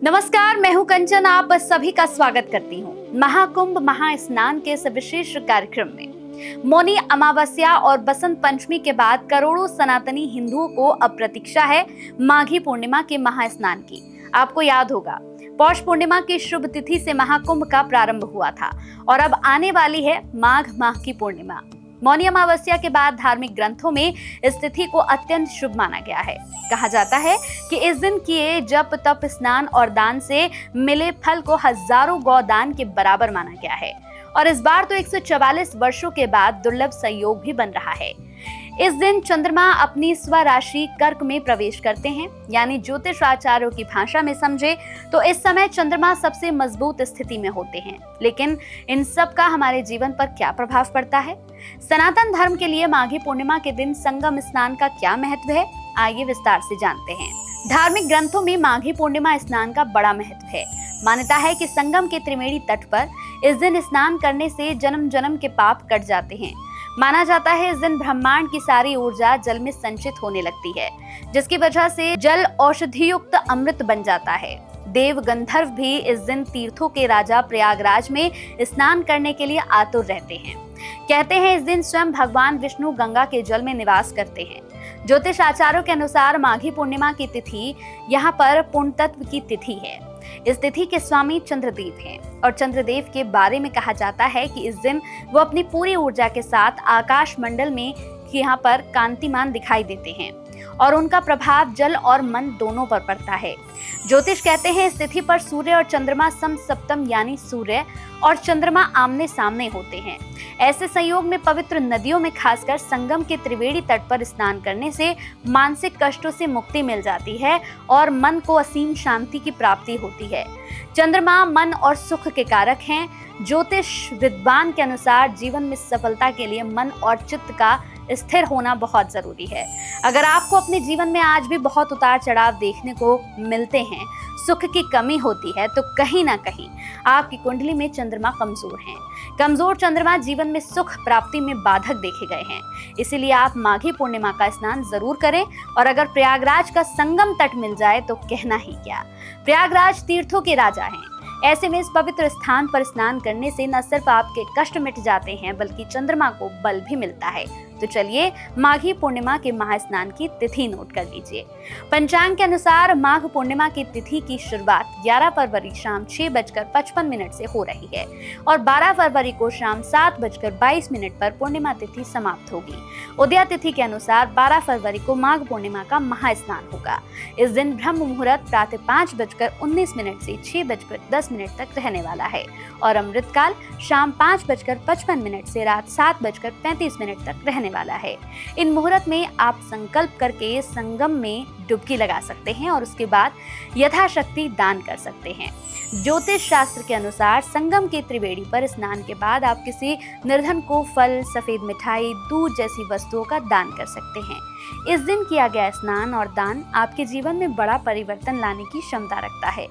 नमस्कार, मैं हूं कंचन, आप सभी का स्वागत करती हूं महाकुंभ महास्नान के इस विशेष कार्यक्रम में। मौनी अमावस्या और बसंत पंचमी के बाद करोड़ों सनातनी हिंदुओं को अब प्रतीक्षा है माघी पूर्णिमा के महास्नान की। आपको याद होगा, पौष पूर्णिमा की शुभ तिथि से महाकुंभ का प्रारंभ हुआ था और अब आने वाली है माघ माह की पूर्णिमा। मौनी अमावस्या के बाद धार्मिक ग्रंथों में इस तिथि को अत्यंत शुभ माना गया है। कहा जाता है कि इस दिन किए जप तप स्नान और दान से मिले फल को हजारों गौदान के बराबर माना गया है और इस बार तो 144 वर्षों के बाद दुर्लभ संयोग भी बन रहा है। इस दिन चंद्रमा अपनी स्वराशि कर्क में प्रवेश करते हैं, यानी ज्योतिष आचार्यों की भाषा में समझे तो इस समय चंद्रमा सबसे मजबूत स्थिति में होते हैं। लेकिन इन सब का हमारे जीवन पर क्या प्रभाव पड़ता है? सनातन धर्म के लिए माघी पूर्णिमा के दिन संगम स्नान का क्या महत्व है, आइए विस्तार से जानते हैं। धार्मिक ग्रंथों में माघी पूर्णिमा स्नान का बड़ा महत्व है। मान्यता है कि संगम के त्रिवेणी तट पर इस दिन स्नान करने से जन्म जन्म के पाप कट जाते हैं। माना जाता है इस दिन ब्रह्मांड की सारी ऊर्जा जल में संचित होने लगती है, जिसकी वजह से जल औषधि युक्त अमृत बन जाता है। देव गंधर्व भी इस दिन तीर्थों के राजा प्रयागराज में स्नान करने के लिए आतुर रहते हैं। कहते हैं इस दिन स्वयं भगवान विष्णु गंगा के जल में निवास करते हैं। ज्योतिष आचार्यों के अनुसार माघी पूर्णिमा की तिथि यहाँ पर पूर्ण तत्व की तिथि है। इस तिथि के स्वामी चंद्रदेव हैं और चंद्रदेव के बारे में कहा जाता है कि इस दिन वो अपनी पूरी ऊर्जा के साथ आकाश मंडल में यहाँ पर कांतिमान दिखाई देते हैं और उनका प्रभाव जल और मन दोनों पर पड़ता है। ज्योतिष कहते हैं इस तिथि पर सूर्य और चंद्रमा समसप्तम, यानी सूर्य और चंद्रमा आमने सामने होते हैं। ऐसे संयोग में पवित्र नदियों में खासकर संगम के त्रिवेणी तट पर स्नान करने से मानसिक कष्टों से मुक्ति मिल जाती है और मन को असीम शांति की प्राप्ति होती है। चंद्रमा मन और सुख के कारक हैं। ज्योतिष विद्वान के अनुसार जीवन में सफलता के लिए मन और चित्त का स्थिर होना बहुत जरूरी है। अगर आपको अपने जीवन में आज भी बहुत उतार चढ़ाव देखने को मिलते हैं, सुख की कमी होती है, तो कहीं ना कहीं आपकी कुंडली में चंद्रमा कमजोर हैं। कमजोर चंद्रमा जीवन में सुख प्राप्ति में बाधक देखे गए हैं। इसीलिए आप माघी पूर्णिमा का स्नान जरूर करें और अगर प्रयागराज का संगम तट मिल जाए तो कहना ही क्या। प्रयागराज तीर्थों के राजा हैं। ऐसे में इस पवित्र स्थान पर स्नान करने से न सिर्फ आपके कष्ट मिट जाते हैं बल्कि चंद्रमा को बल भी मिलता है। तो चलिए माघी पूर्णिमा के महास्नान की तिथि नोट कर लीजिए। पंचांग के अनुसार माघ पूर्णिमा की तिथि की शुरुआत 11 फरवरी शाम 6:55 से हो रही है और 12 फरवरी को शाम 7:22 पर पूर्णिमा तिथि समाप्त होगी। उदया तिथि के अनुसार 12 फरवरी को माघ पूर्णिमा का महास्नान होगा। इस दिन ब्रह्म मुहूर्त प्रातः 5:19 से 6:10 तक रहने वाला है और अमृतकाल शाम 5:55 से रात 7:35 तक रहने वाला है। इन मुहूर्त में आप संकल्प करके संगम में डुबकी लगा सकते हैं और उसके बाद यथाशक्ति दान कर सकते हैं। ज्योतिष शास्त्र के अनुसार संगम के त्रिवेणी पर स्नान के बाद आप किसी निर्धन को फल, सफेद मिठाई, दूध जैसी वस्तुओं का दान कर सकते हैं। इस दिन किया गया स्नान और दान आपके जीवन में बड़ा परिवर्तन लाने की क्षमता रखता है।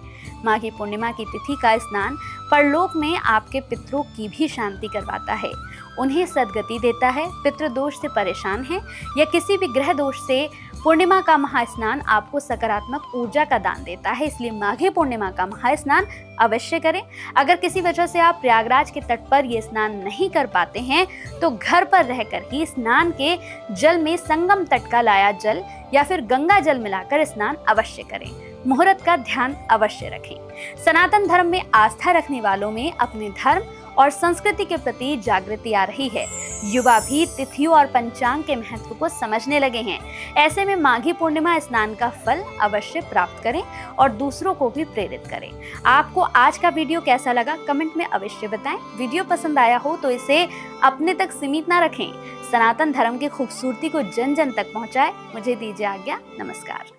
माघी पूर्णिमा की तिथि का स्नान परलोक में आपके पितरों की भी शांति करवाता है, उन्हें सद्गति देता है। पितृदोष से परेशान हैं या किसी भी ग्रह दोष से, पूर्णिमा का महास्नान आपको सकारात्मक ऊर्जा का दान देता है। इसलिए माघी पूर्णिमा का महास्नान अवश्य करें। अगर किसी वजह से आप प्रयागराज के तट पर ये स्नान नहीं कर पाते हैं तो घर पर रहकर ही स्नान के जल में संगम तट का लाया जल या फिर गंगा जल मिलाकर स्नान अवश्य करें। मुहूर्त का ध्यान अवश्य रखें। सनातन धर्म में आस्था रखने वालों में अपने धर्म और संस्कृति के प्रति जागृति आ रही है। युवा भी तिथियों और पंचांग के महत्व को समझने लगे हैं। ऐसे में माघी पूर्णिमा स्नान का फल अवश्य प्राप्त करें और दूसरों को भी प्रेरित करें। आपको आज का वीडियो कैसा लगा कमेंट में अवश्य बताएं। वीडियो पसंद आया हो तो इसे अपने तक सीमित ना रखें। सनातन धर्म की खूबसूरती को जन जन तक पहुंचाएं। मुझे दीजिए आज्ञा। नमस्कार।